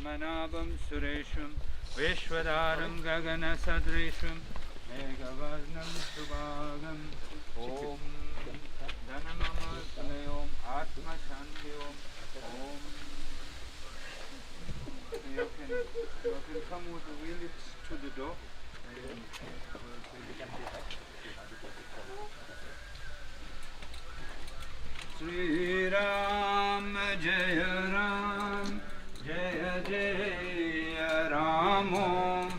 Padmanabham Suresham Vishwadaram Gagana Sadresham Meghavarnam Subhagam Om Dhanamamma Pillayay Om Atma Shanti Om Om. You can come with the wheel to the door. Sri Ram Jaya Ram Jaya Jaya Ram Om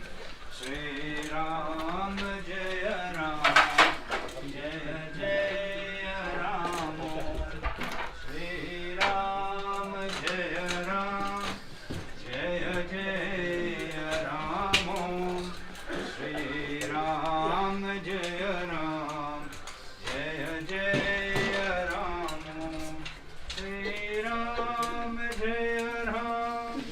Sri Ram Jaya Ram Jaya Jaya Ram Om Sri Ram Jaya Ram Jaya Jaya Ram Om Sri Ram Jaya Ram Jaya Jaya Ram Om Sri Ram Jaya Ram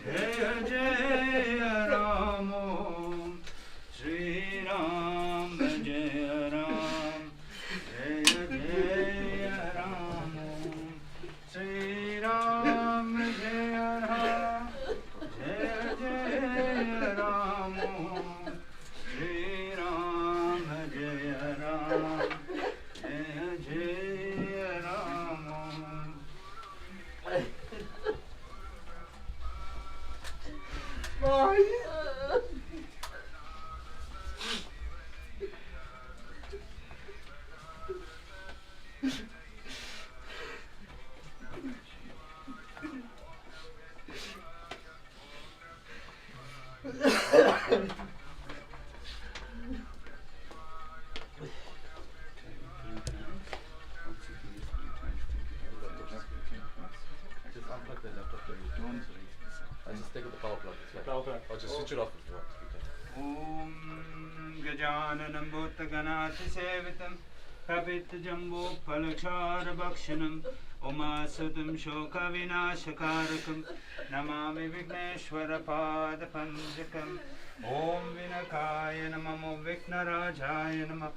Jaya Jaya Ram Om Sri Ram Jaya Ram Jaya Jaya Ram Om Sri Ram Jaya Ram Jaya Jaya Ram Om Sri Ram Jaya Ram Jaya Jaya Ram Om. Just unplug the laptop there. I just take out the power plug. Or just switch it off if you want. Om Gajananam Bhuttaganati Sevitam Kapit Jambu Palachara Bhakshanam Umasudam Shoka Vinashakarakam Namami Vigneshwara Pada Panjakam Om Vinakaya Namam Om Viknarajaya Namam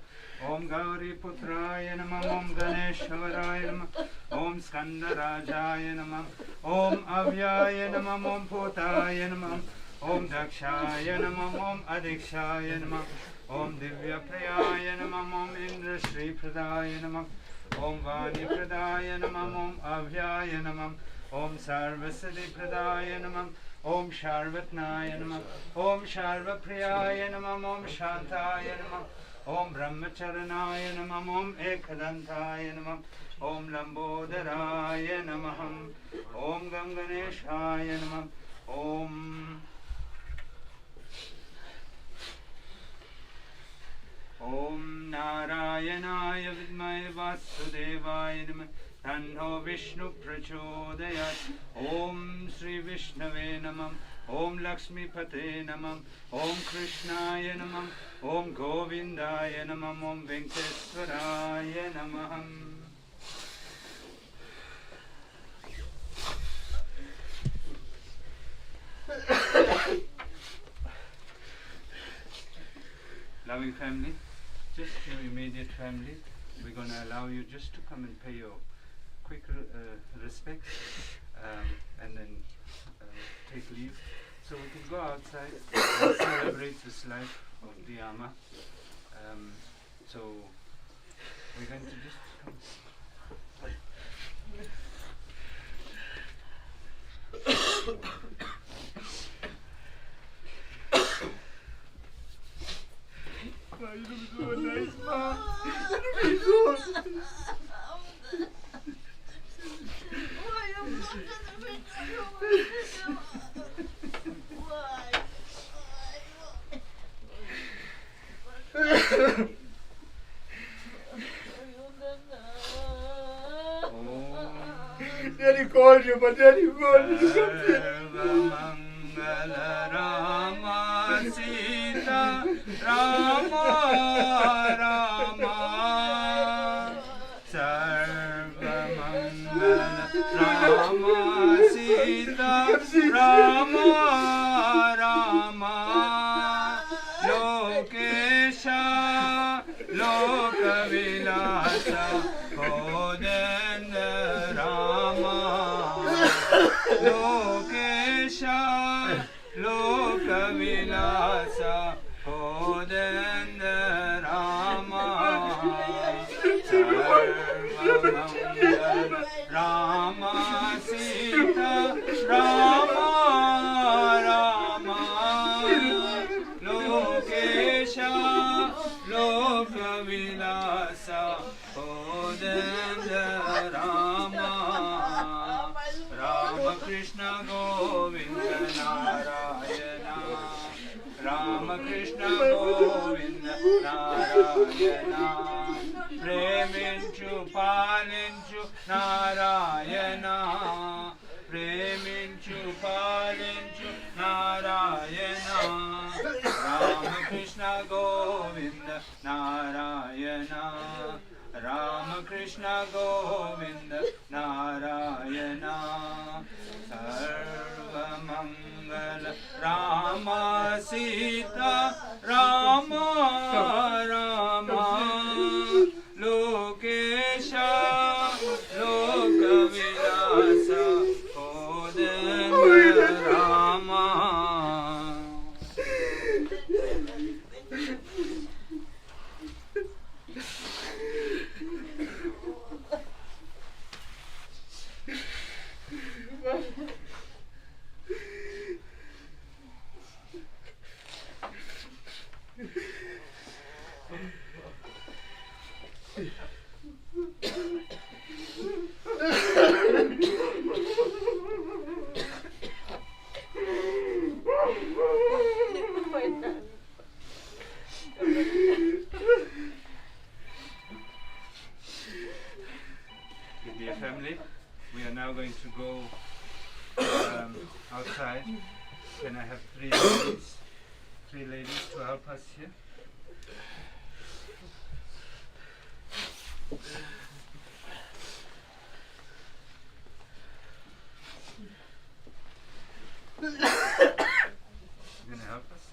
Om Gauri Putraya Namam Om Ganeshwaraya Namam Om Skandarajaya Namam Om Avyaya Namam Om Putaya Namam Om Dakshaya Namam Om Adikshaya Namam Om Divya Priyaya Namam Om Indra Shri Pradaya Namam Om Vani Pradaya Namam Om Avyaya Namam Om Sarvasiddhi Pradaya Namam Om Sharvatnaya Namam Om Sharva Priyaya Namam Om Shantaya Namam Om Brahmacharanaya Namam Om Ekadantaya Namam Om Lambodharaya Namaham Om Ganganeshaya Namam Om Om Narayanaya Vidmaya Vasudevaya Namah Tanno Vishnu Prachodayat Om Sri Vishnave Namam Om Lakshmi Pate Namam Om Krishnaya Namam Om Govindaya Namam Om Venkateswaraya Namaham. Loving family, just your immediate family, we're going to allow you just to come and pay your quick respect and then take leave. So we can go outside and celebrate this life of the Amma. So we're going to just come. Oh, you look so nice, Ma. Daddy called you, but Daddy called you. Mangala Rama Sita Rama Rama Sarva Mangala Rama Sita Rama Rama Lokesha Lokavilasa Kodendra Rama Lokesha Lokavilasa Kodanda Rama Sarvamangala Rama Sita Rama Rama Lokesha Lokavilasa Kodanda Rama Rama Krishna Govinda Narayana Rama Krishna Govinda Narayana Preminchu Palinchu Narayana Preminchu Palinchu Narayana Rama Krishna Govinda Narayana Rama Krishna Govinda Narayana Sarva Mangala Rama Sita Rama Rama Lokesha Lokavilasa Kodanda Rama. Dear family, we are now going to go outside. Can I have three ladies to help us here? You gonna help us?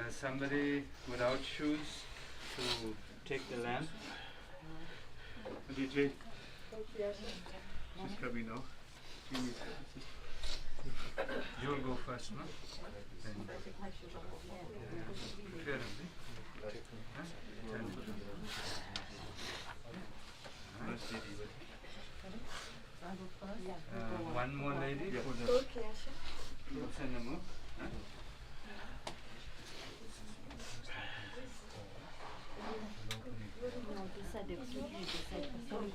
Somebody without shoes to take the lamp. DJ, just come in now. You'll go first, no? One more lady for the cinema.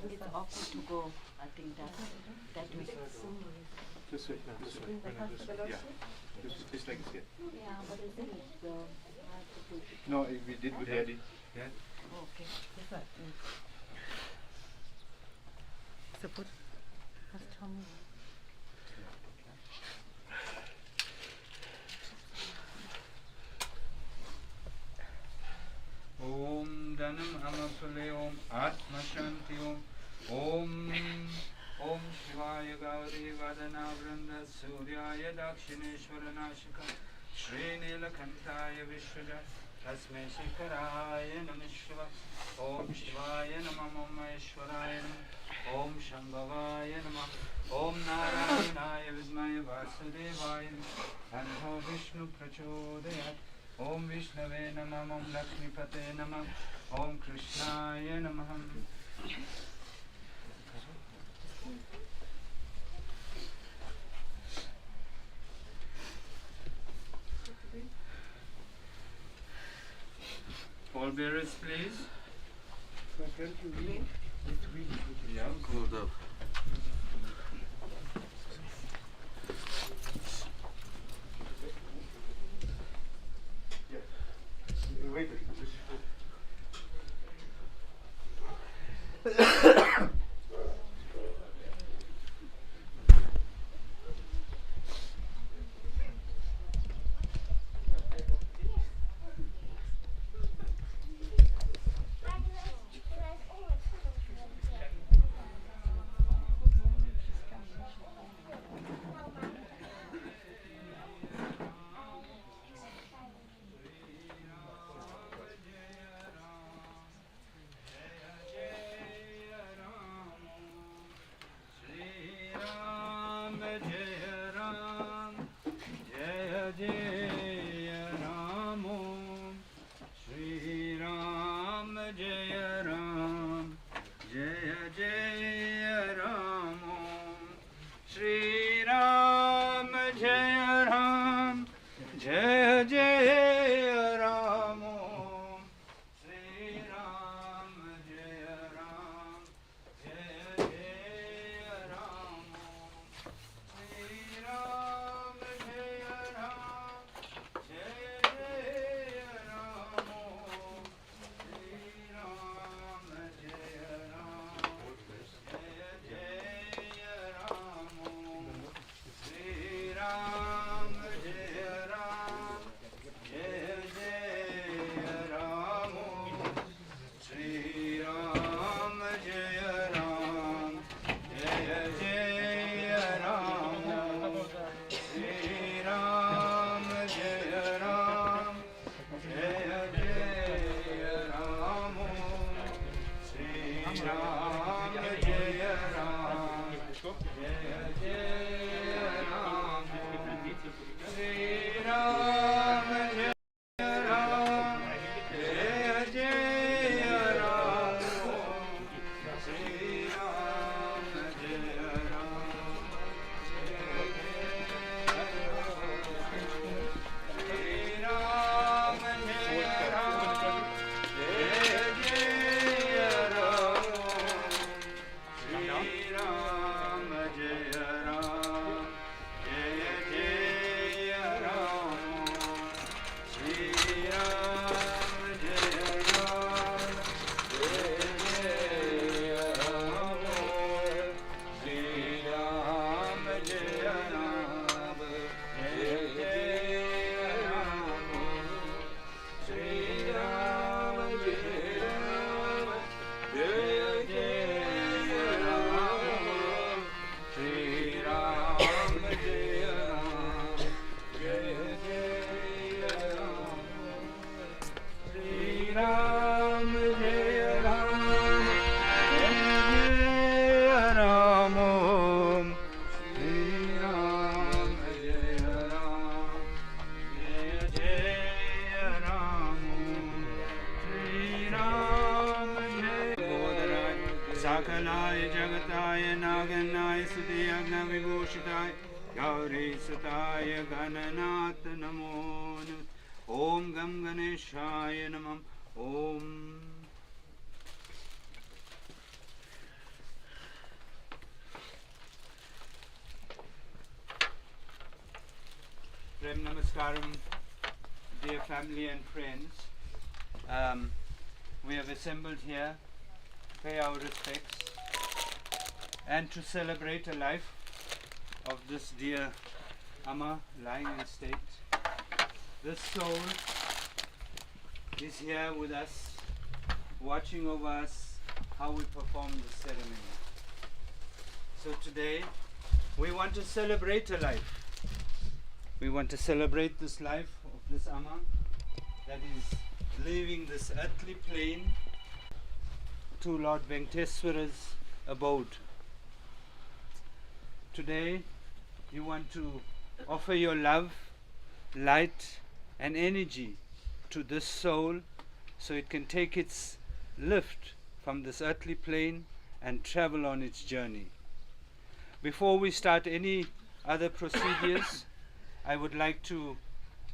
It's awkward to go. I think that way. This way, no, this way. Yeah. Just like this, yeah. Yeah, but the thing is, I have to put it. No, we did with Daddy. Yeah. Okay. So put first on. Om DHANAMAMMA PILLAY Om Atma Shanti Om Om Shivaya Gauri Vadana Vranda Suryaya Dakshineshwara Nashika Shri Nilakantaya Vishwaja Tasme Shikaraya Namishva Om Shivaya Namam Om Maheshwaraya Namam Om Shambhavaya Namam Om Narayanaya Vidmaya Vasudevaya Anho Vishnu Prachodayat Om Vishnave Namam Om Lakshmipate Namam Om Krishnaya Namam. Pallbearers, please. Yeah, Hold up. Wait. Jaya Ram, Jaya Jaya Ram, Shri Ram, Jaya Ram, Jaya Jaya Ram, Shri Ram, Jaya Ram, Jaya Jaya Ram, Shri Ram, Jaya Ram, Jaya Jaya Ram, Shri Ram, Jaya Ram, Jaya Jaya Ram, Shri Ram, Jaya Ram, Jaya Jaya Ram, Shri Ram, Jaya Ram, Jaya Jaya Ram, Shri Ram, Jaya Ram, Jaya Jaya Ram, Shri Ram, Jaya Ram, Jaya Jaya Ram, Shri Ram, Jaya Ram, Jaya Jaya Ram, Shri Ram, Jaya Ram, Jaya Jaya Ram, Shri Ram, Jaya Ram, Jaya Sakalaya Jagataya Naganaya Sudhyagna Vibhushitaya Gauri Sataya Gananatha Namo Om Gam Ganeshaya Namam Om. Prem Namaskaram, dear family and friends. We have assembled here to pay our respects and to celebrate a life of this dear Amma lying in state. This soul is here with us, watching over us how we perform the ceremony. So today we want to celebrate a life. We want to celebrate this life of this Amma that is leaving this earthly plane to Lord Venkateswara's abode. Today you want to offer your love, light and energy to this soul so it can take its lift from this earthly plane and travel on its journey. Before we start any other procedures, I would like to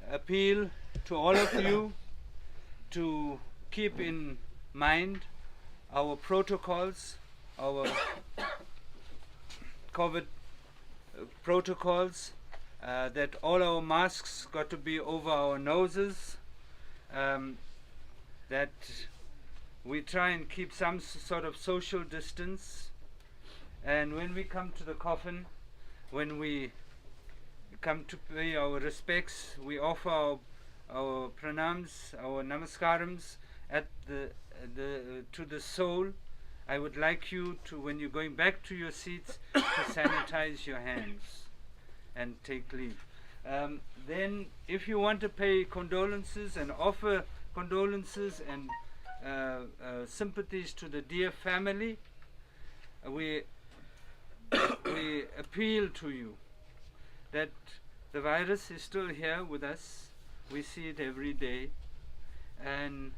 appeal to all of you to keep in mind our protocols, our COVID protocols, that all our masks got to be over our noses, that we try and keep some sort of social distance, and when we come to the coffin, when we come to pay our respects, we offer our pranams, our namaskarams at to the soul. I would like you to, when you're going back to your seats, to sanitize your hands and take leave. Then if you want to pay condolences and offer condolences and sympathies to the dear family, we appeal to you that the virus is still here with us. We see it every day, and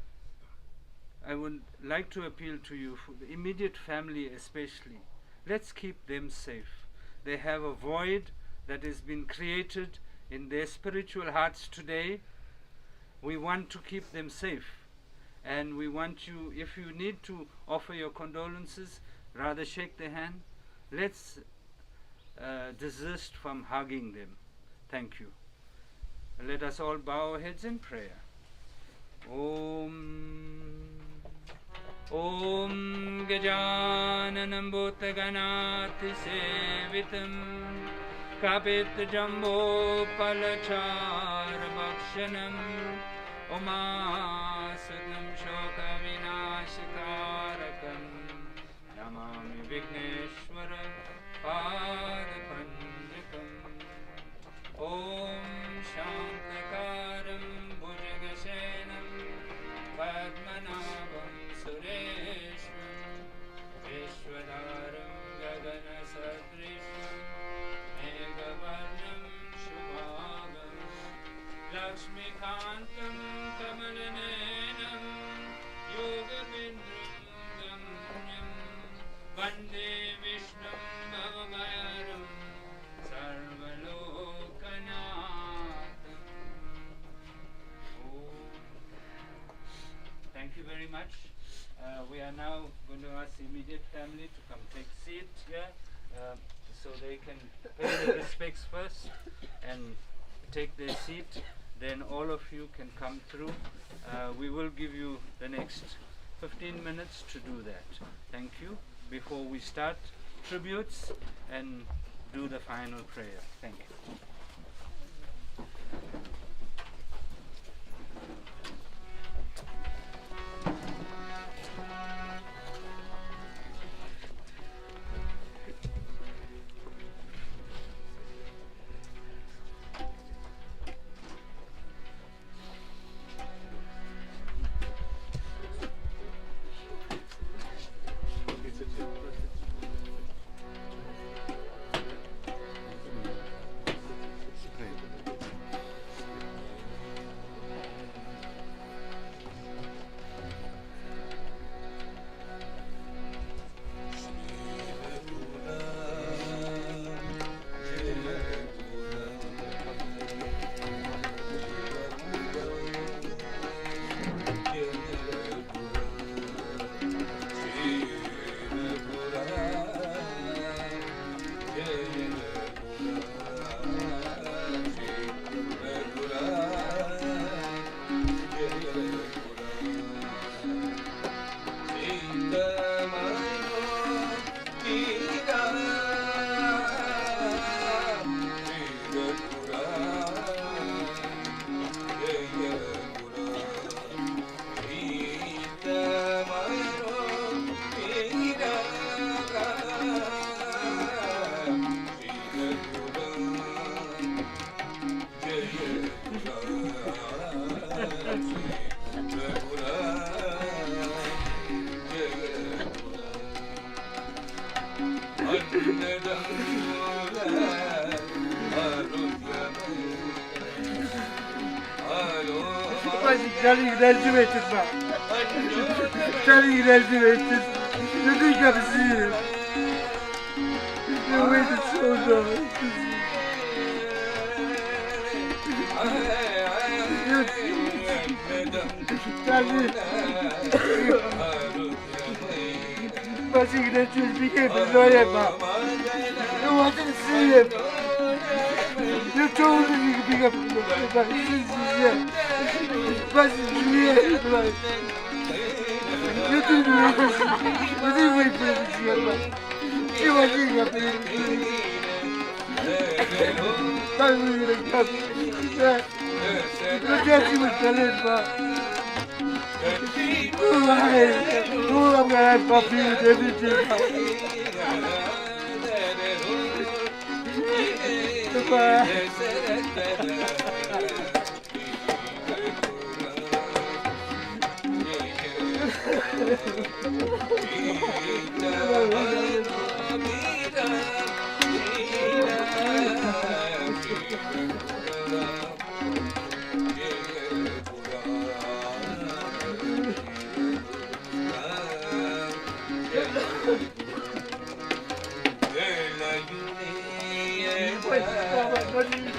I would like to appeal to you, for the immediate family especially. Let's keep them safe. They have a void that has been created in their spiritual hearts today. We want to keep them safe, and we want you, if you need to offer your condolences, rather shake their hand. Let's desist from hugging them. Thank you. Let us all bow our heads in prayer. Om Gajananam Bhutaganathi Sevitam Kapit Jambo Palachar Bhakshanam Omasudam Shoka Vinashikarakam Namami Vigneshwara Padapandikam Om Shantakaram Bhujagashenam Padmanabam Sureshwam Vishwadaram Gagana Sadrisham Megavarnam Shubhagam Lakshmi Kantam Kamalanenam Yogavindram Gamyam Vande Vishnum Bhavagayaram Sarvalokanatham. Thank you very much. We are now going to ask the immediate family to come take seat here, so they can pay their respects first and take their seat. Then all of you can come through. We will give you the next 15 minutes to do that. Thank you. Before we start tributes and do the final prayer. Thank you. Charlie graduated now. Charlie graduated. You think I'm serious? You waited so long. Charlie. But he graduated became a lawyer now. You wanted to see him. You told him you could pick up a lawyer, but he's here. But you didn't wait for him to see him. You were thinking of him. I'm going to come. Look at you with the lid, man. Oh, I'm going to have coffee with everything. Goodbye. Thank you.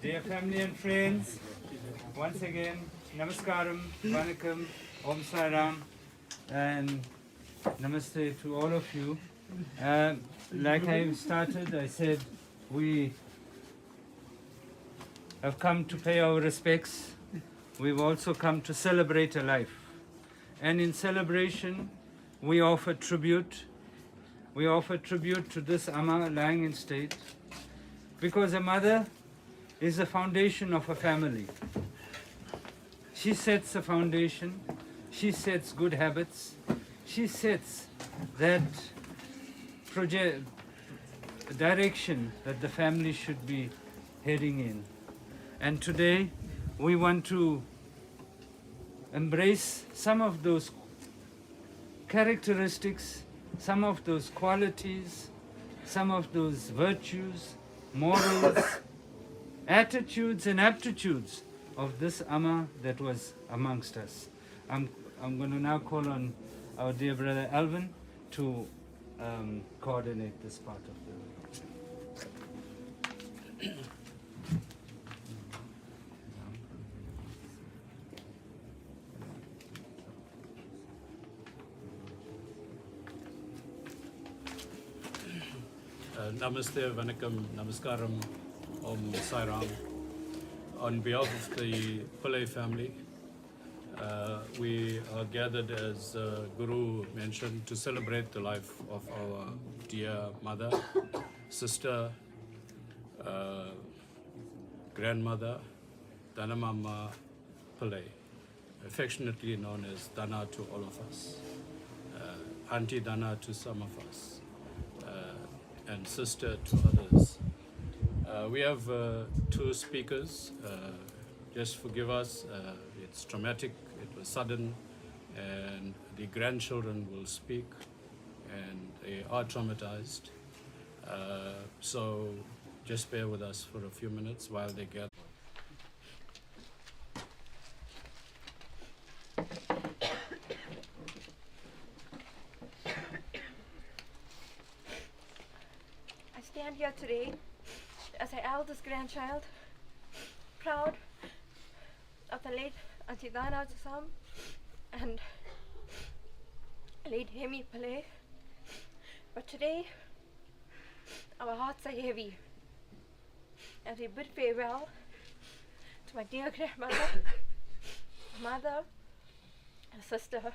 Dear family and friends, once again, Namaskaram, Vanakkam, Om Saram, and Namaste to all of you. Like I started, I said we have come to pay our respects. We've also come to celebrate a life. And in celebration, we offer tribute. We offer tribute to this Amma lying in state, because a mother is the foundation of a family. She sets a foundation, she sets good habits, she sets that direction that the family should be heading in. And today we want to embrace some of those characteristics, some of those qualities, some of those virtues, morals, attitudes and aptitudes of this Amma that was amongst us. I'm going to now call on our dear brother Alvin to coordinate this part of the Namaste, Vanakkam, Namaskaram, Om Sai Ram. On behalf of the Pillay family, we are gathered, as Guru mentioned, to celebrate the life of our dear mother, sister, grandmother, DHANAMAMMA Pillay, affectionately known as Dana to all of us, Auntie Dana to some of us, and sister to others. We have two speakers. Just forgive us, it's traumatic, it was sudden, and the grandchildren will speak, and they are traumatized. So just bear with us for a few minutes while they get. I stand here today as an eldest grandchild, proud of the late Auntie Dana Jasam and late Hemi Pillay. But today, our hearts are heavy as we bid farewell to my dear grandmother, mother, and sister,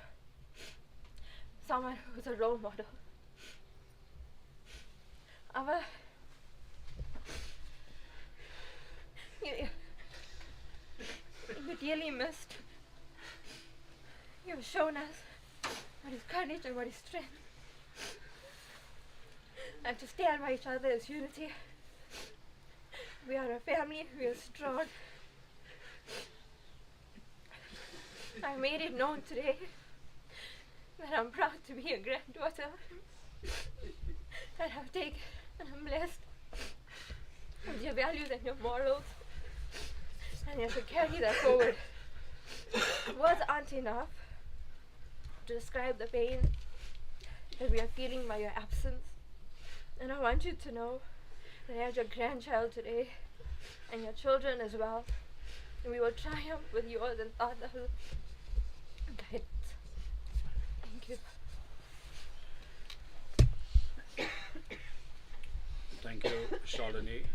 someone who's a role model. Our you're dearly missed. You've shown us what is courage and what is strength. And to stand by each other is unity. We are a family, we are strong. I made it known today that I'm proud to be a granddaughter. That I've taken and I'm blessed with your values and your morals. And you have to carry that forward. Words aren't enough to describe the pain that we are feeling by your absence. And I want you to know that as your grandchild today, and your children as well, and we will triumph with yours and others' guidance. Thank you. Thank you, Shalini.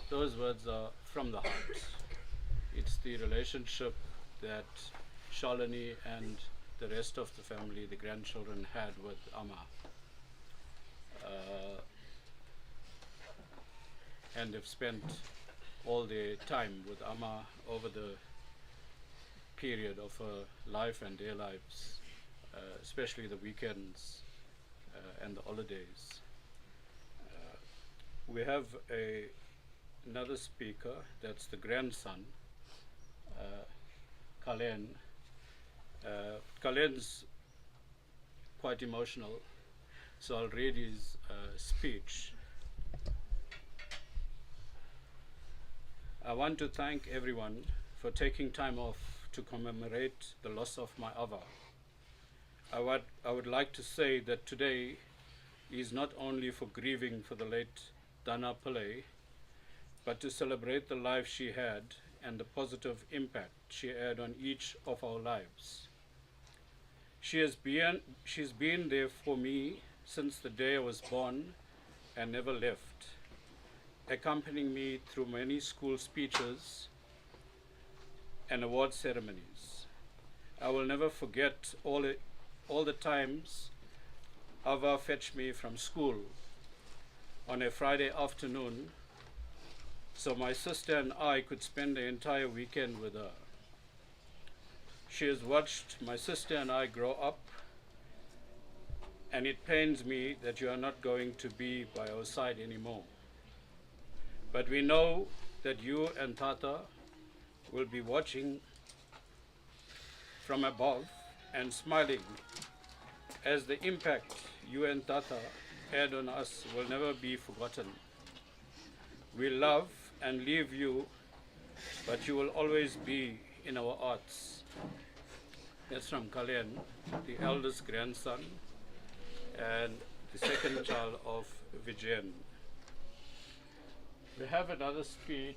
Those words are from the heart. It's the relationship that Shalini and the rest of the family, the grandchildren, had with Amma. And they've spent all their time with Amma over the period of her life and their lives, especially the weekends and the holidays. We have another speaker, that's the grandson, Kalen. Kalen's quite emotional, so I'll read his speech. I want to thank everyone for taking time off to commemorate the loss of my Ava. I would like to say that today is not only for grieving for the late Dana Pillay, but to celebrate the life she had and the positive impact she had on each of our lives. She's been there for me since the day I was born and never left, accompanying me through many school speeches and award ceremonies. I will never forget all the times Ava fetched me from school on a Friday afternoon so my sister and I could spend the entire weekend with her. She has watched my sister and I grow up, and it pains me that you are not going to be by our side anymore. But we know that you and Tata will be watching from above and smiling, as the impact you and Tata had on us will never be forgotten. We love and leave you, but you will always be in our hearts. That's from Kalyan, the eldest grandson and the second child of Vijayan. We have another speech,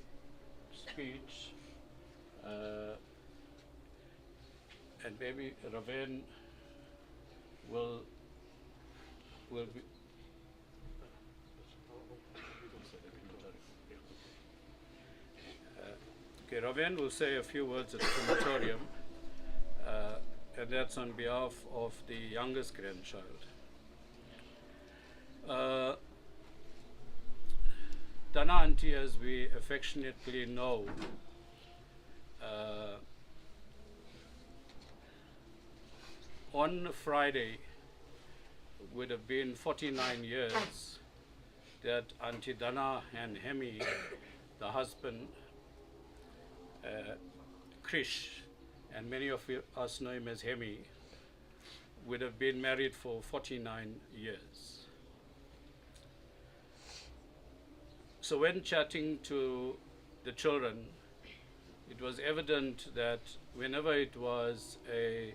and maybe Raven will be. Okay, Raven will say a few words at the crematorium, and that's on behalf of the youngest grandchild. Dana Auntie, as we affectionately know, on Friday would have been 49 years that Auntie Dana and Hemi, the husband, Krish, and many of us know him as Hemi, would have been married for 49 years. So when chatting to the children, it was evident that whenever it was a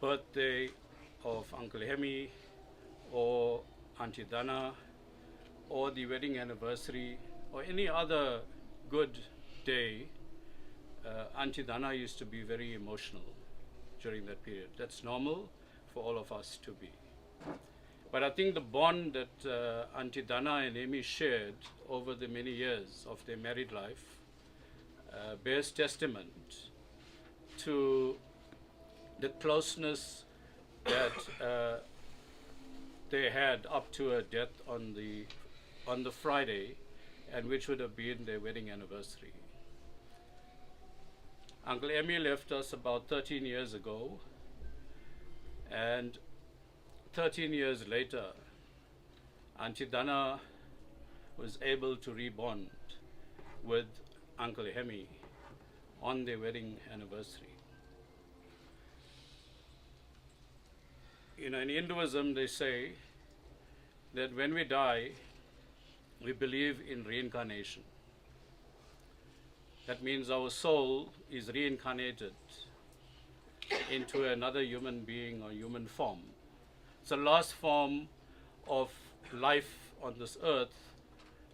birthday of Uncle Hemi or Auntie Dana or the wedding anniversary or any other good day, Auntie Dana used to be very emotional during that period. That's normal for all of us to be. But I think the bond that Auntie Dana and Amy shared over the many years of their married life bears testament to the closeness that they had up to her death on the Friday, and which would have been their wedding anniversary. Uncle Emmy left us about 13 years ago, and 13 years later, Auntie Dana was able to rebond with Uncle Hemi on their wedding anniversary. You know, in Hinduism, they say that when we die, we believe in reincarnation. That means our soul is reincarnated into another human being or human form. It's the last form of life on this earth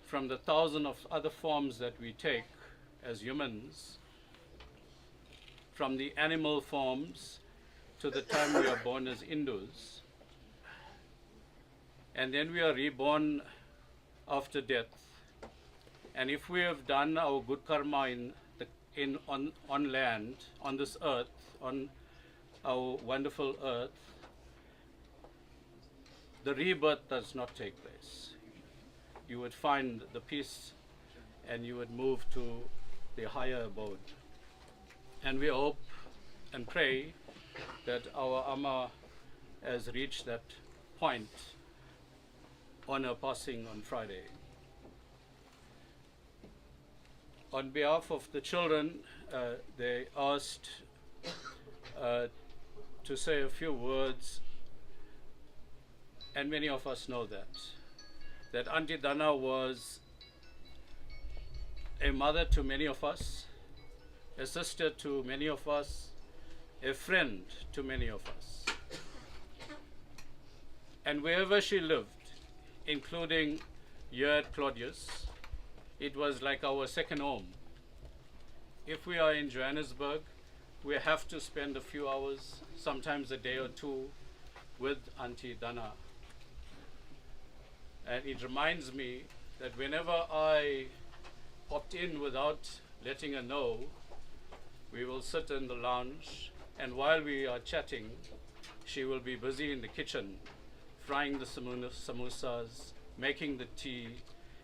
from the thousand of other forms that we take as humans, from the animal forms to the time we are born as Hindus. And then we are reborn after death. And if we have done our good karma on land, on this earth, on our wonderful earth, the rebirth does not take place. You would find the peace and you would move to the higher abode. And we hope and pray that our Amma has reached that point on her passing on Friday. On behalf of the children, they asked to say a few words, and many of us know that Auntie Dana was a mother to many of us, a sister to many of us, a friend to many of us. And wherever she lived, including here at Claudius, it was like our second home. If we are in Johannesburg, we have to spend a few hours, sometimes a day or two, with Auntie Dana. And it reminds me that whenever I popped in without letting her know, we will sit in the lounge, and while we are chatting, she will be busy in the kitchen, frying the samosas, making the tea,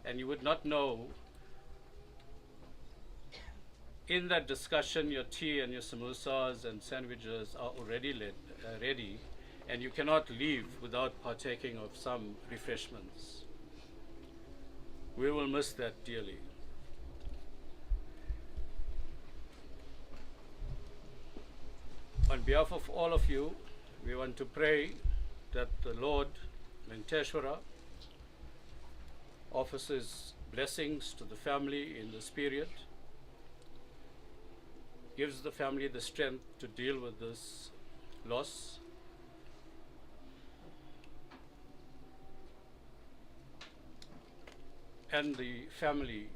and you would not know. In that discussion, your tea and your samosas and sandwiches are already ready, and you cannot leave without partaking of some refreshments. We will miss that dearly. On behalf of all of you, we want to pray that the Lord, Venkateshwara, offers his blessings to the family in this period, gives the family the strength to deal with this loss, and the family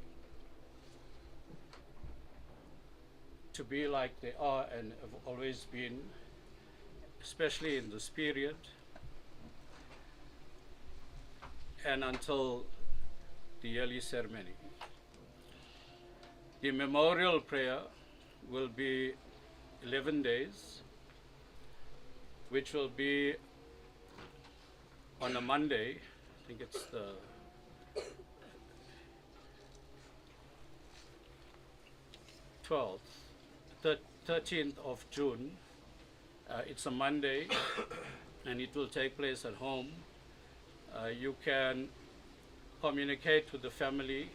to be like they are and have always been, especially in this period and until the yearly ceremony. The memorial prayer will be 11 days, which will be on a Monday. I think it's the 13th of June. It's a Monday and it will take place at home. You can communicate with the family.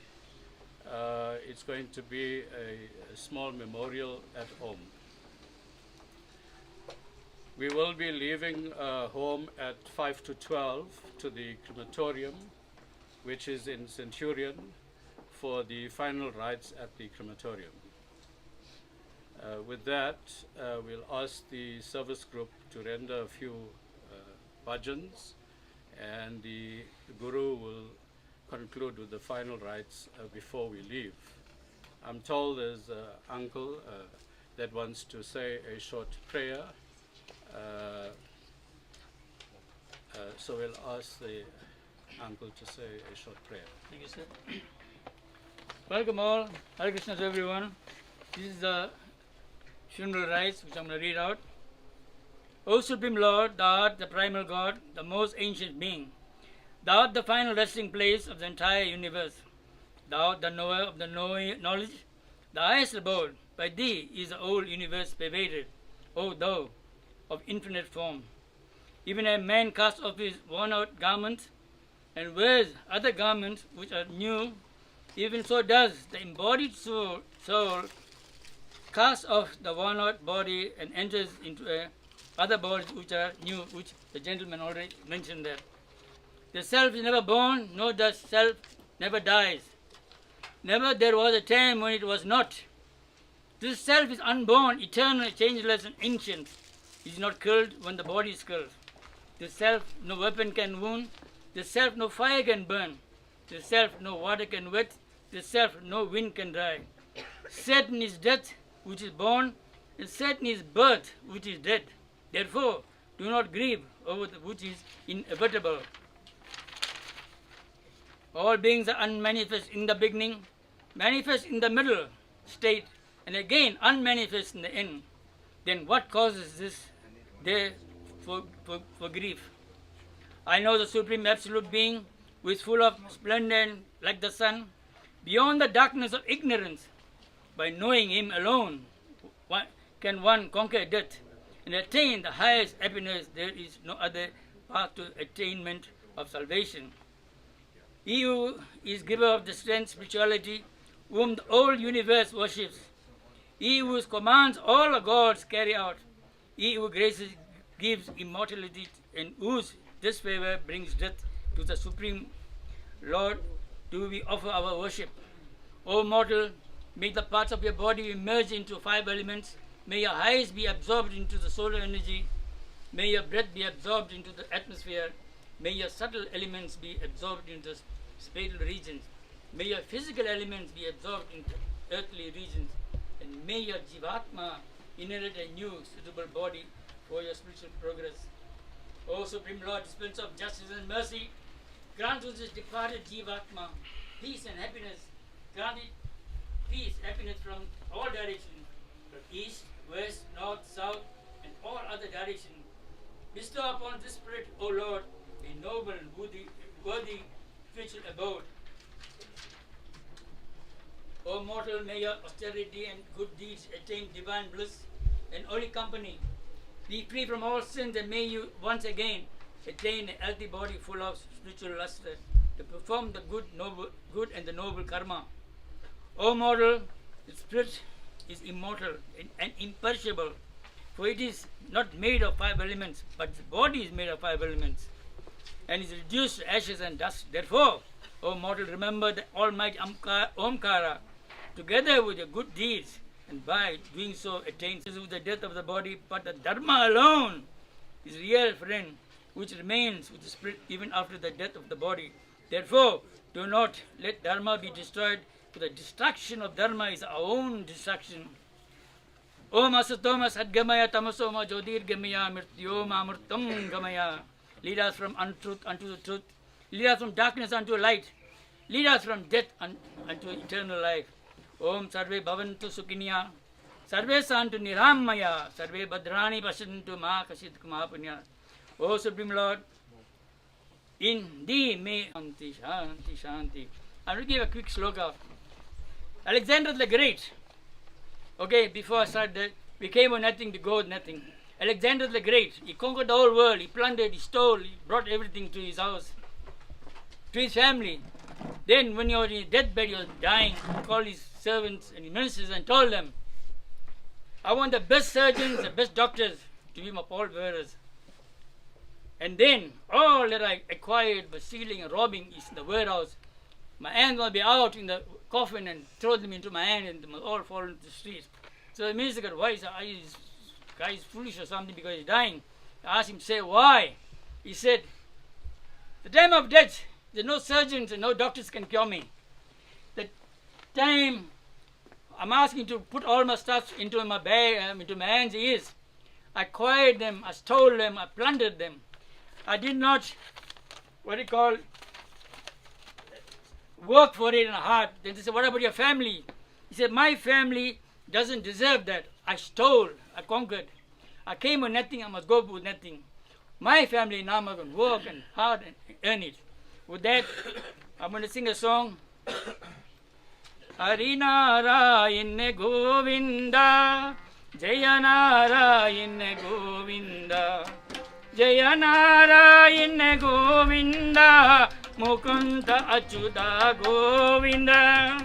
It's going to be a small memorial at home. We will be leaving home at 5 to 12 to the crematorium, which is in Centurion, for the final rites at the crematorium. With that, we'll ask the service group to render a few bhajans, and the Guru will conclude with the final rites before we leave. I'm told there's an uncle that wants to say a short prayer, so we'll ask the uncle to say a short prayer. Thank you, sir. Welcome all. Hare Krishna to everyone. This is the funeral rites which I'm going to read out. O Supreme Lord, Thou art the primal God, the most ancient being. Thou art the final resting place of the entire universe. Thou art the knower of the knowledge, the highest abode. By Thee is the whole universe pervaded, O Thou of infinite form. Even a man casts off his worn-out garment and wears other garments which are new, even so does the embodied soul cast off the worn-out body and enters into other bodies which are new, which the gentleman already mentioned there. The self is never born, nor does self never dies. Never there was a time when it was not. This self is unborn, eternal, changeless, and ancient. It is not killed when the body is killed. This self no weapon can wound. This self no fire can burn. This self no water can wet. This self no wind can dry. Certain is death, which is born, and certain is birth, which is dead. Therefore, do not grieve over that which is inevitable. All beings are unmanifest in the beginning, manifest in the middle state, and again unmanifest in the end. Then what causes this there for grief? I know the Supreme Absolute Being, who is full of splendor like the sun, beyond the darkness of ignorance. By knowing Him alone can one conquer death and attain the highest happiness. There is no other path to attainment of salvation. He who is giver of the strength, spirituality, whom the whole universe worships. He whose commands all the gods carry out. He who graces gives immortality, and whose disfavor brings death. To the Supreme Lord do we offer our worship. O mortal, may the parts of your body be merged into 5 elements. May your eyes be absorbed into the solar energy. May your breath be absorbed into the atmosphere. May your subtle elements be absorbed into the spatial regions. May your physical elements be absorbed into earthly regions. And may your Jivatma inherit a new suitable body for your spiritual progress. O Supreme Lord, dispenser of justice and mercy, grant to this departed Jivatma peace and happiness. Grant it peace, happiness from all directions, from east, west, north, south, and all other directions. Bestow upon this spirit, O Lord, a noble and worthy spiritual abode. O mortal, may your austerity and good deeds attain divine bliss and holy company. Be free from all sins, and may you once again attain a healthy body full of spiritual luster to perform the good and the noble karma. O mortal, the spirit is immortal and imperishable, for it is not made of 5 elements, but the body is made of 5 elements, and is reduced to ashes and dust. Therefore, O mortal, remember the Almighty Omkara, together with your good deeds, and by doing so attain with the death of the body, but the Dharma alone is real friend, which remains with the spirit even after the death of the body. Therefore, do not let Dharma be destroyed, for the destruction of Dharma is our own destruction. Om Asatoma Sadgamaya Tamasoma Jyotirgamaya Mrityoma Amritam Gamaya. Lead us from untruth unto the truth. Lead us from darkness unto light. Lead us from death unto eternal life. Om Sarve Bhavantu Sukhinya. Sarve Santu Niramaya. Sarve Bhadrani Pashantu Ma Kashit Kumapunya. O Supreme Lord, in thee may Shanti, Shanti, Shanti. I will give a quick sloka. Alexander the Great. Okay, before I start that, we came with nothing to go with nothing. Alexander the Great, he conquered the whole world, he plundered, he stole, he brought everything to his house, to his family. Then when he was in his deathbed, he was dying, he called his servants and his ministers and told them, I want the best surgeons, the best doctors to be my pallbearers. And then all that I acquired by stealing and robbing is in the warehouse. My hands will be out in the coffin and throw them into my hand, and they will all fall into the street. So the minister got wise. This guy is foolish or something because he's dying. I asked him, say, why? He said, the time of death, there's no surgeons and no doctors can cure me. The time I'm asking to put all my stuff into my bag, into my hands is, I acquired them, I stole them, I plundered them. I did not, work for it in a heart. Then they said, what about your family? He said, my family doesn't deserve that. I stole, I conquered. I came with nothing, I must go with nothing. My family now must work and hard and earn it. With that, I'm going to sing a song. Hari Narayana Govinda, Jaya Narayana Govinda, Jaya Narayana Govinda, Mukunda Achyuta Govinda,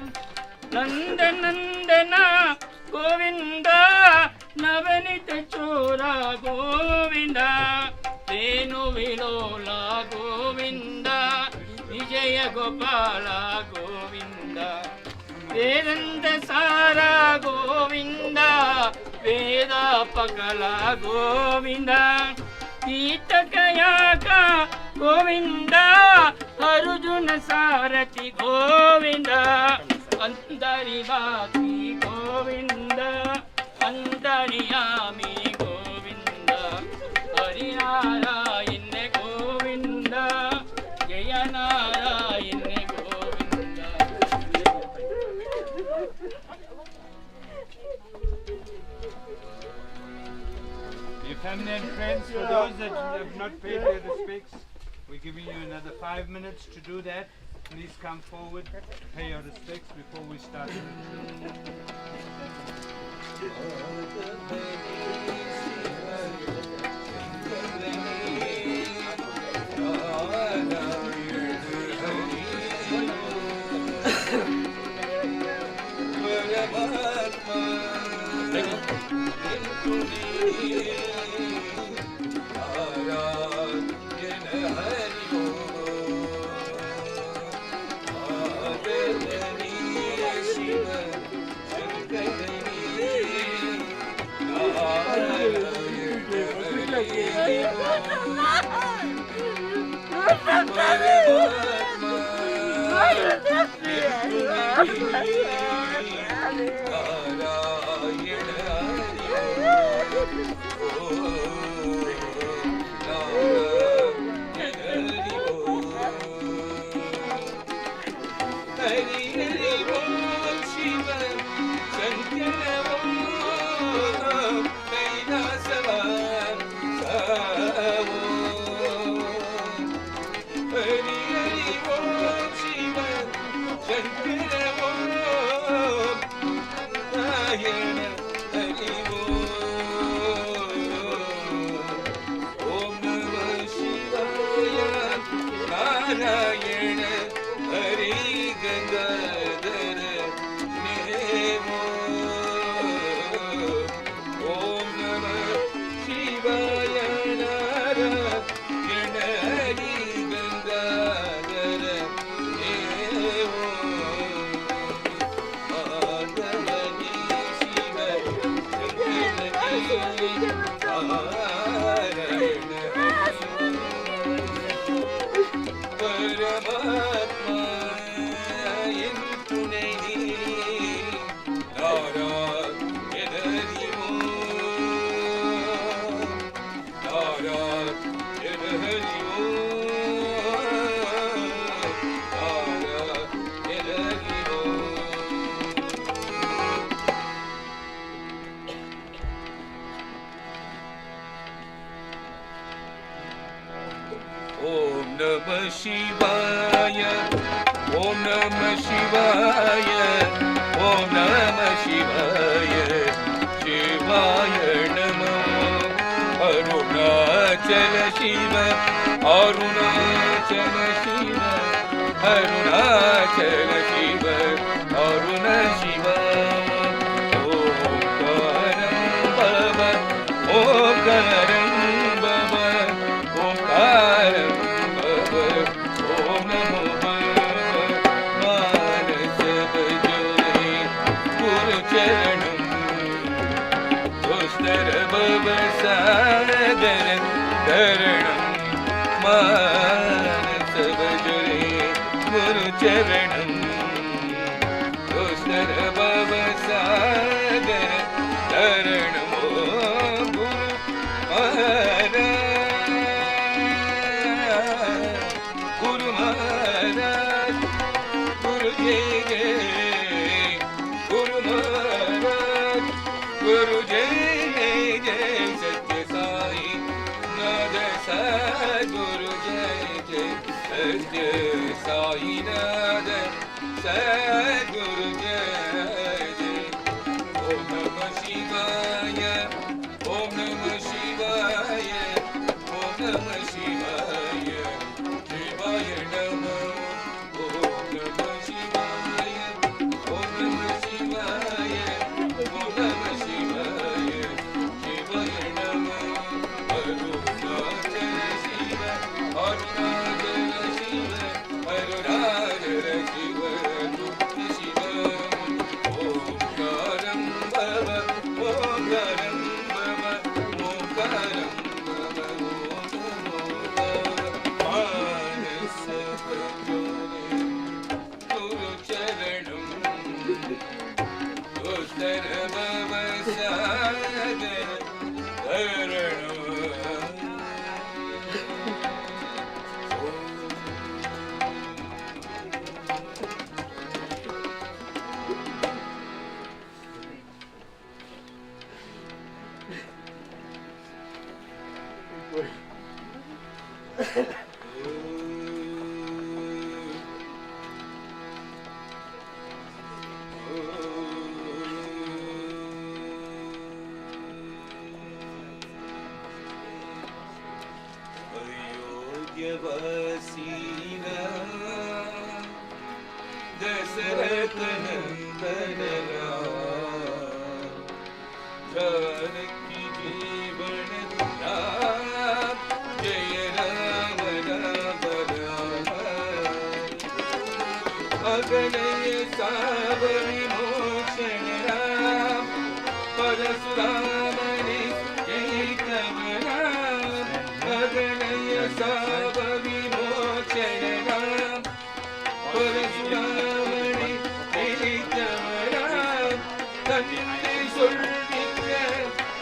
Nanda Nandana Govinda, Navanita Chora Govinda, Venu Vilola Govinda, Vijaya Gopala Govinda, Vedanta Sara Govinda, Veda Pakala Govinda, Gita Kayaka Govinda, Arjuna Sarati Govinda, Antari Bhakti Govinda, Antariyami Govinda, Harinarayana Govinda, Jaya Narayana Govinda. Dear family and friends, for those that have not paid their respects, we're giving you another 5 minutes to do that. Please come forward, pay your respects before we start.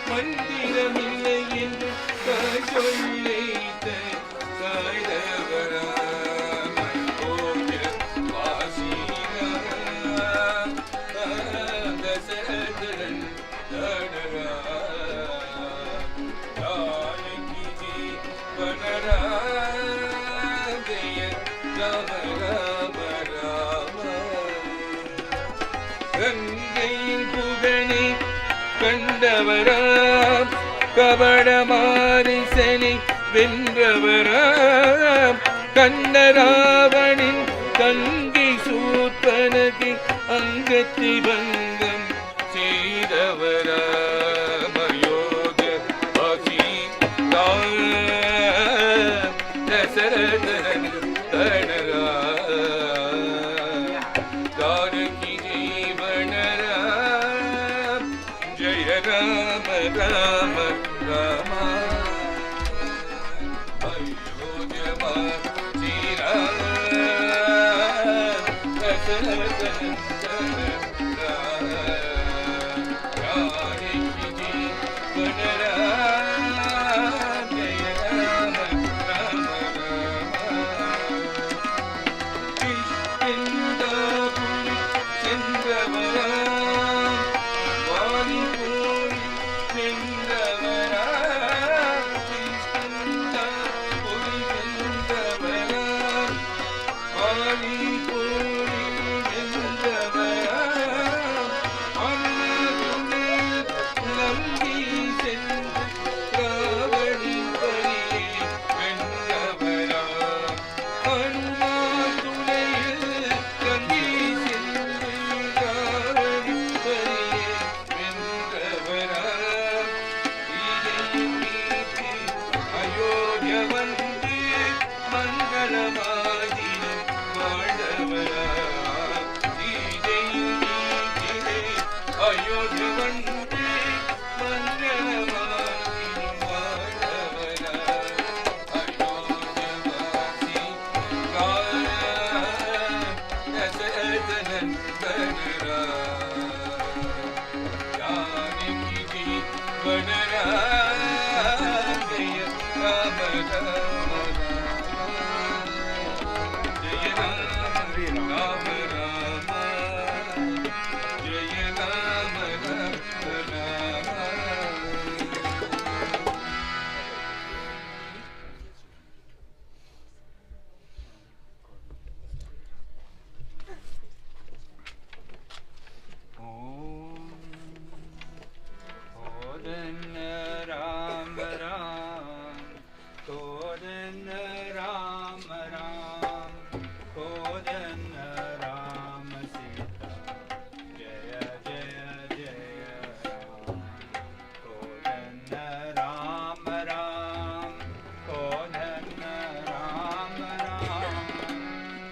மந்திர சொல்லைத்த சாய்தவராம் போகிற வாசினாம் தசரதன் தடராம் ஜானகி ஜீவனராம் ஜெய ராம ராம ராம கங்கையின் புகழை கண்டவராம் கபடமாரிசனை வென்றவராம் கண்ணராவணின் தங்கை சூர்பனகை அங்கத்தை பங்கம் செய்தவராம் அயோக ஆசி தசரதன் தடராம் ஜானகி ஜீவனராம் ஜெய ராம ராம ராம அயோத்தியவாசி ராம் தசரதன் தடராம் ஜானகி ஜீவனராம் ஜெய ராம ராம ராம கிஷ்கிந்தாபுரி சென்றவராம் வாலி போய் வென்றவராம் கிஷ்கிந்தாபுரி வென்றவராம் வாலி போய் வென்றவராம் அருணாதுணை நம்பி சென்று ராவணி பரியை வென்றவராம் அருணாதுணையில் நம்பி சென்று ராவணி பரியை வென்றவராம் சீதையின் மீது அயோத்திய வந்து மங்களமாயினும் வாழ்ந்தவராம் சீதையின் மீது அயோத்திய வந்து மங்களமாயினும் வாழ்ந்தவராம் அயோத்தியவாசி தசரதன் தடராம் ஜானகி ஜீவனராம் ஜெய ராம ராம ஜெய ராம ராம ராம ஜெய Rama Rama Rama Kodan Ram Ram, Kodan Ram Ram, Kodan Ram Sita, Jaya Jaya Jaya Ram, Kodan Ram Ram, Kodan Ram Ram,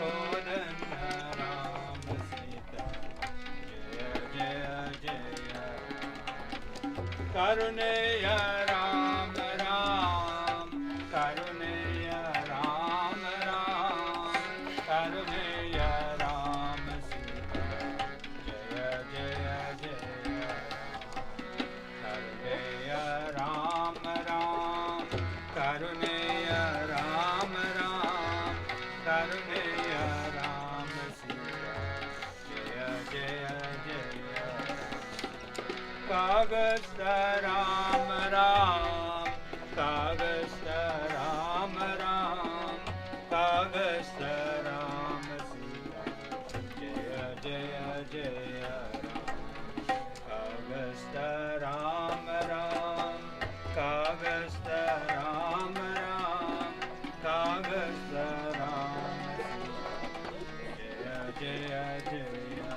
Kodan Ram Sita, Jaya Jaya Jaya Karuneya Ram Ram, Karuneya Ram Ram, Karuneya Ram Sita, Jaya Jaya Jaya Karuneya Ram Ram, Karuneya Ram Ram, Karuneya Ram Sita, Jaya Jaya Jaya Kagasta Ram Ram, Kagasta Ram Ram, Kagasta Ram Sita, Jaya Jaya Jaya Kagasta Ram Ram, Kagasta Ram Ram, Kagasta Ram Sita, Jaya Jaya Jaya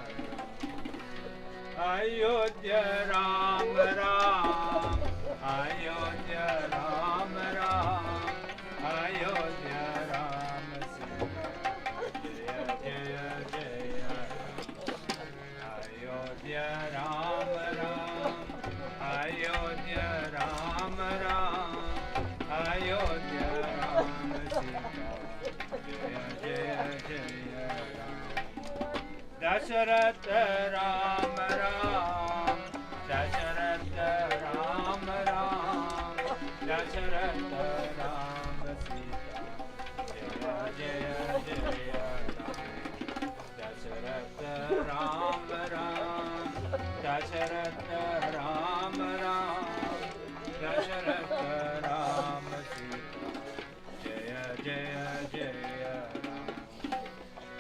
Ayodhya Ram Ram, Ayodhya Ram Ram, Ayodhya Ram Sita, Jaya Jaya Jaya Ayodhya Ram Ram, Ayodhya Ram Ram, Ayodhya Ram Sita, Jaya Jaya Jaya Dasharatha Ram Ram, Dasharatha Ram Ram, Dasharatha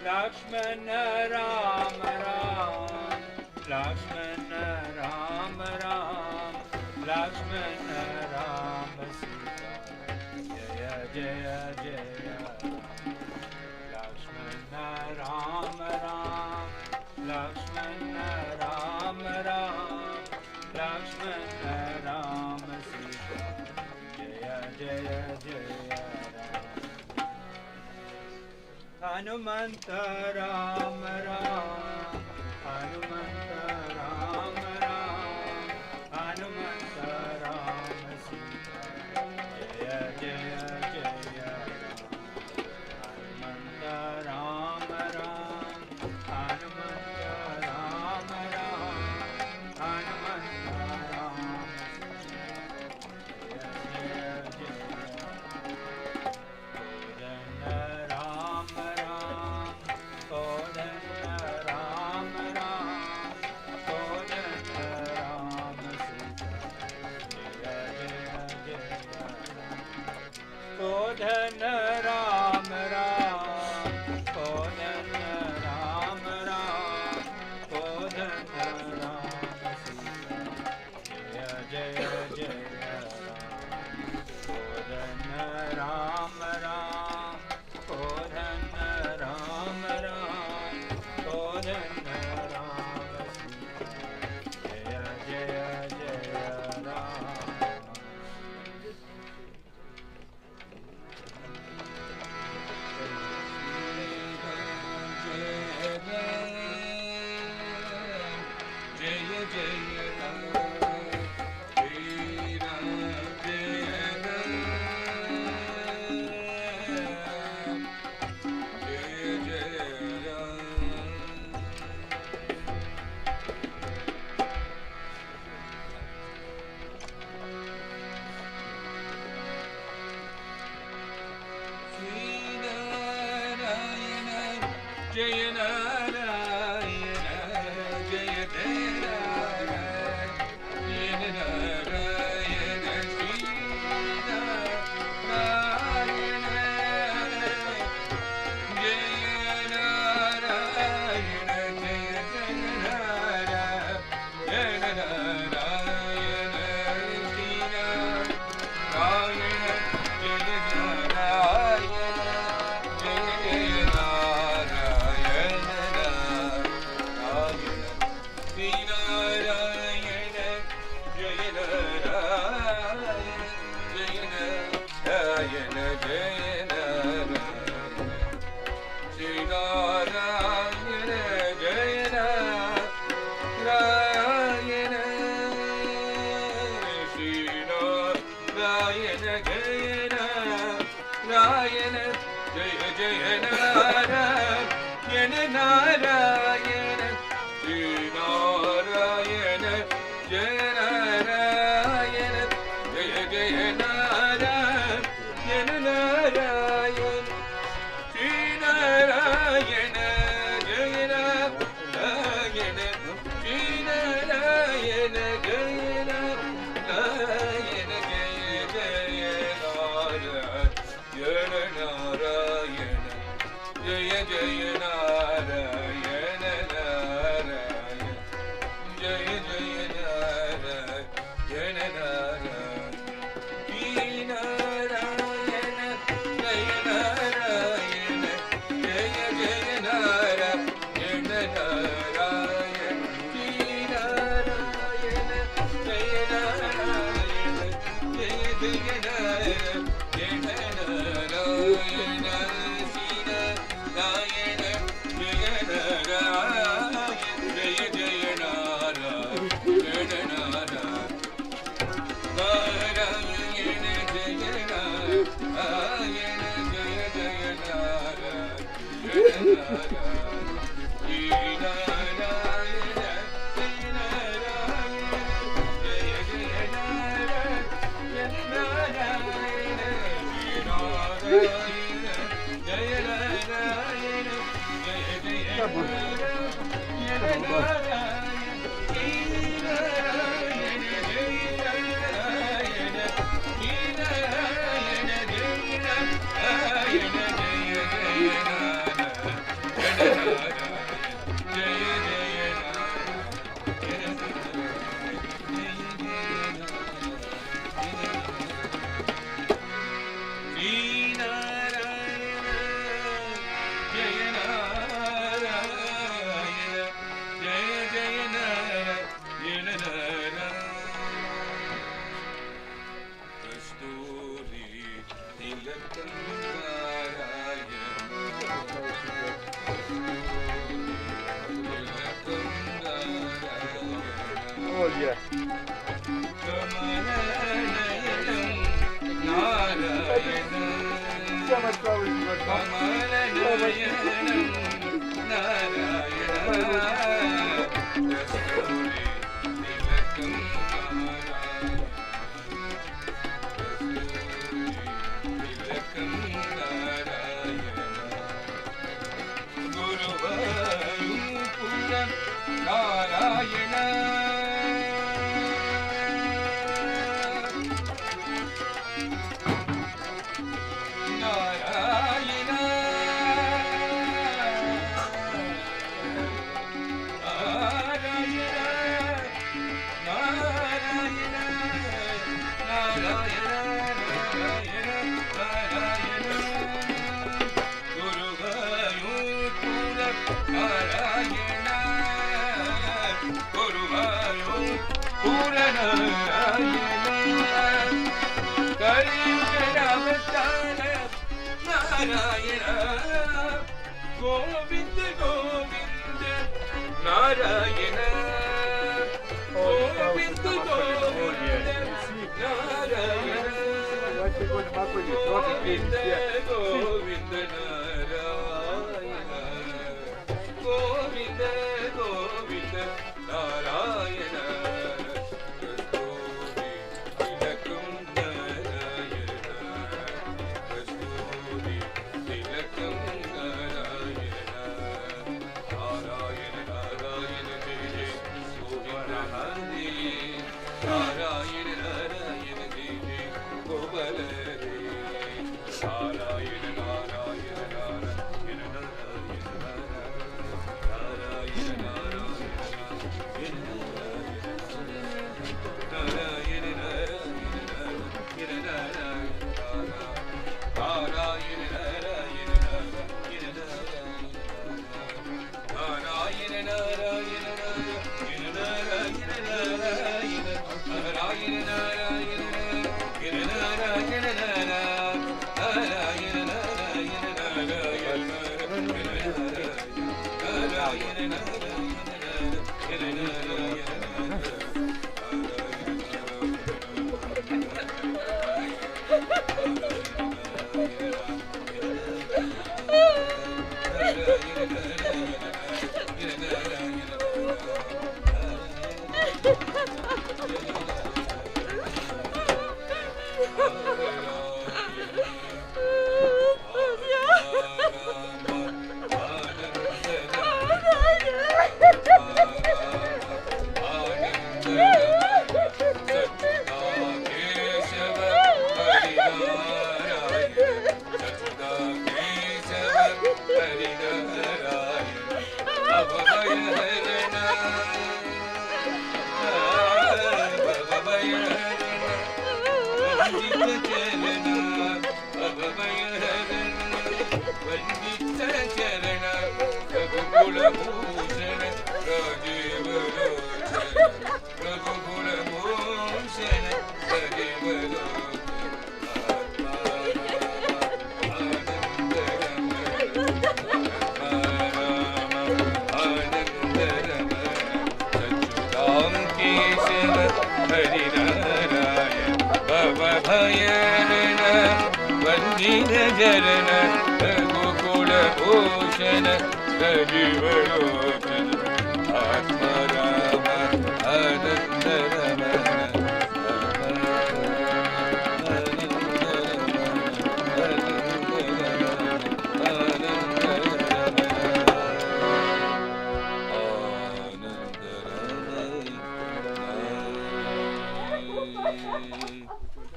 Lakshmana Ram Ram, Lakshmana Ram Ram, Lakshmana Ram Sita, Jaya Jaya Jaya Ram. Lakshmana Ram Ram, Lakshmana Ram Ram, Lakshmana Ram Sita, Jaya Jaya Jaya Ram. Hanumanta Ram Ram, Hanumanta Ram Ram, Hanumanta Ram Sita, Jaya Jaya Jaya Ram. Hanumanta Ram Ram, Hanumanta Ram Ram, Hanumanta Ram Sita, Jaya Jaya Jaya Kodhan Ram Ram, Kodhan Ram Ram, Kodhan Ram Sita, Jaya Jaya Jaya Ram. Kodhan Ram Ram, Kodhan Ram Ram, Kodhan Ram Sita, Jaya Jaya Jaya Ram. Oh yeah. So much flowers you got,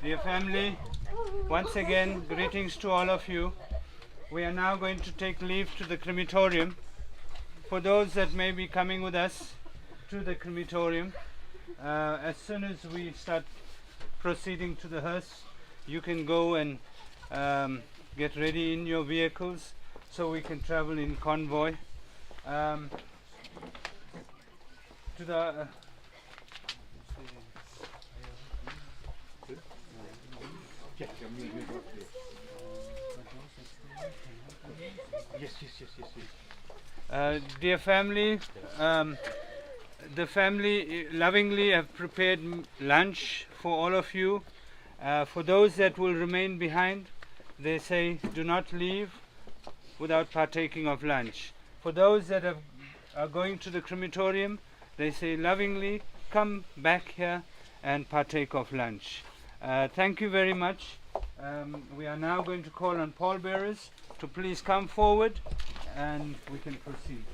Dear family, once again, greetings to all of you. We are now going to take leave to the crematorium. For those that may be coming with us to the crematorium, as soon as we start proceeding to the hearse, you can go and get ready in your vehicles so we can travel in convoy to the Yes. Dear family, the family lovingly have prepared lunch for all of you. For those that will remain behind, they say do not leave without partaking of lunch. For those that are going to the crematorium, they say lovingly come back here and partake of lunch. Thank you very much. We are now going to call on pallbearers to please come forward and we can proceed.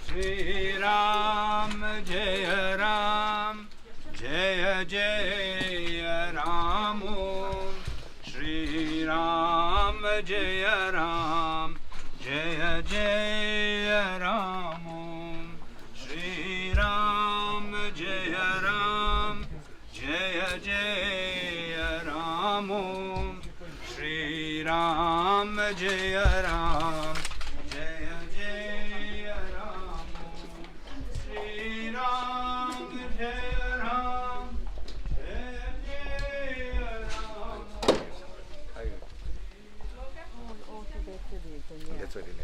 Shri Ram Jaya Ram Jaya Jaya Ram Shri Ram Jaya Ram Jaya Jaya Ram Shri Ram Jaya Ram Jaya Jaya Ram Shri Ram Jaya Ram Jaya Jaya Ram Shri Ram Jaya Ram Jaya Jaya Ram. That's what it is.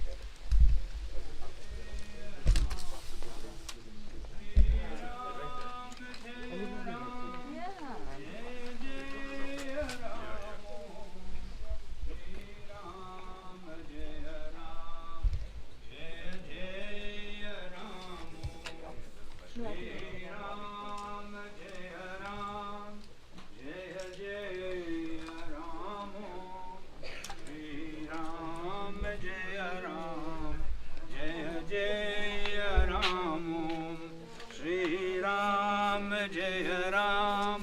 Jaya Ram,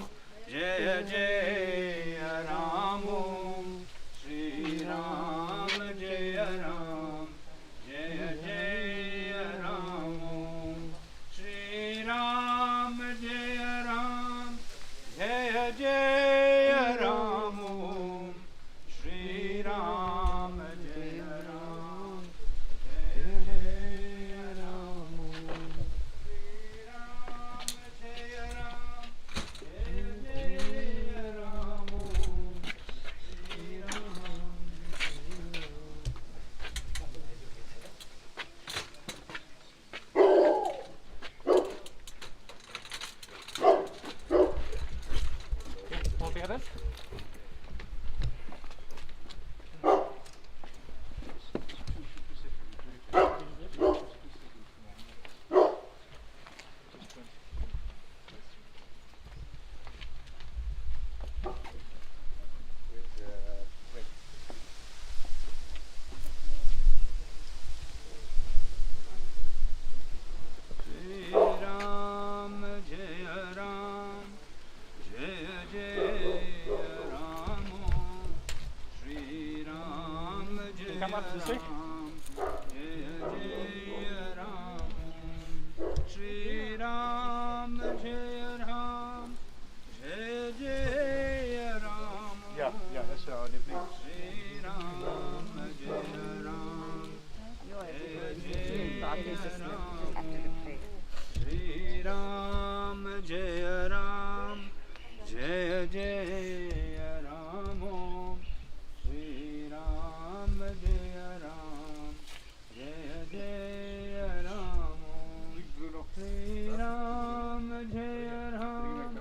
Jaya Jaya Ram, Shri Ram Jaya Ram, Jaya Jaya Ram, Shri Ram Jaya Ram, Jaya Jaya Ram, Shri Ram Jaya Ram, Jaya Jaya Ram. Come up this way. Shri Ram Jaya Ram Jaya Jaya Ram. Yeah, that's how it is. Shri Ram Jaya Ram Jaya Jaya Ram. Shri Ram Jaya Ram Jaya Jaya Ram Om Shri Ram Jaya Ram Jaya Jaya Ram Om Shri Ram Jaya Ram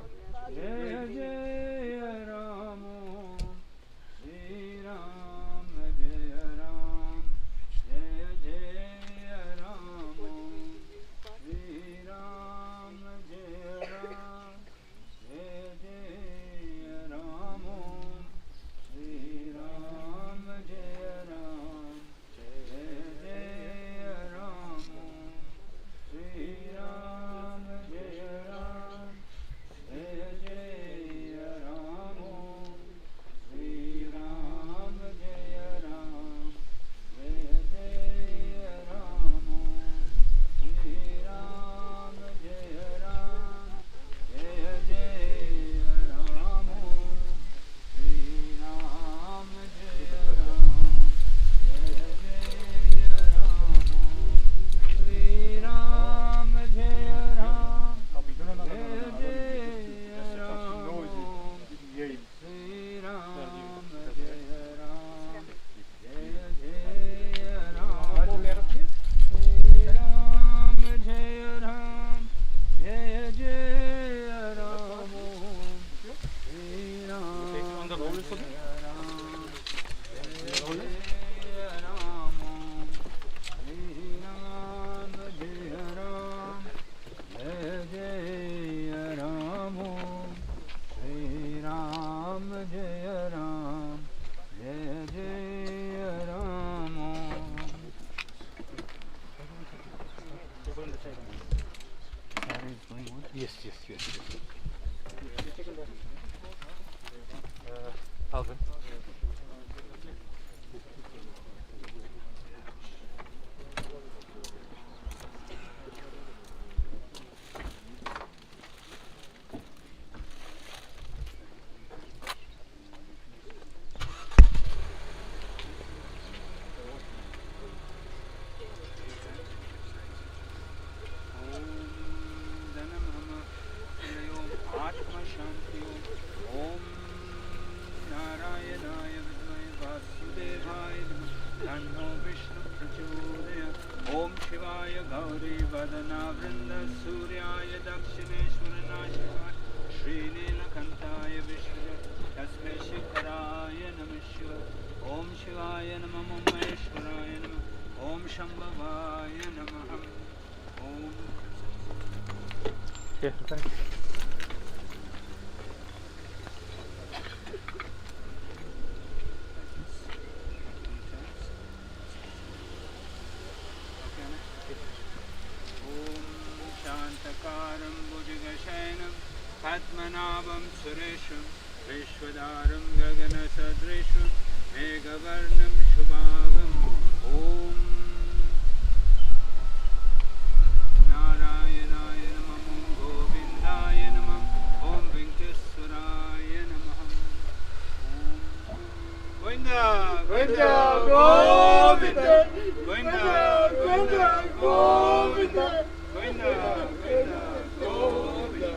Jaya Jaya Ram Om Shri Ram Jaya Ram Jaya Jaya Ram Om Shri Ram Jaya Ram Jaya Jaya Ram Om Shri Ram Jaya Ram Jaya Jaya Ram Om Shri Ram Jaya Ram Jaya Jaya Ram Om Shri Ram Jaya Ram Jaya Jaya Ram Om Shri Ram Jaya Ram Jaya Jaya Ram Om Shri Ram Jaya Ram Jaya Jaya Ram Om Shri Ram Jaya Ram Jaya Jaya Ram Om Shri Ram Jaya Ram Jaya Jaya Ram Om Shri Ram Jaya Ram Jaya Jaya Ram Om Shri Ram Jaya Ram Jaya Ram Om Shri Ram Jaya Ram Jaya Jaya Ram Om Shri Ram Jaya Ram Jaya Jaya Ram Om. Yes. Alvin. Dhanamamma Pillayom Atma Shanti Om Narayanaya Vidmaye Vasudevaya Namaha Tanno Vishnu Prachodayat Om Shivaya Gauri Vadana Vrinda Suryaya Dakshineshwaranaaya Shivaya Shri Nilakantaya Vishwaya Tasme Shikaraya Namah Shivaya Om Shivaya Namah Maheshwaraya Namah Om Shambhavaya Namah Om Shantakaram Bhujagashayanam Padmanabam Suresham Vishwadaram Gaganasadresham Meghavarnam Shubhagam Om Narayanaya Namah Om Govindaya Namah Om Venkateswaraya Namah Om Govinda Govinda Govinda Govinda Govinda Govinda Govinda Govinda Govinda.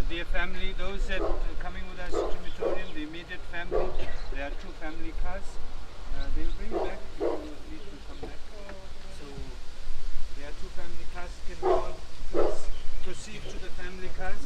Dear family, those that are coming with us to crematorium, the immediate family, there are two family cars. They'll bring back. You need to come back. So there are two family cars. Can we all please proceed to the family cars?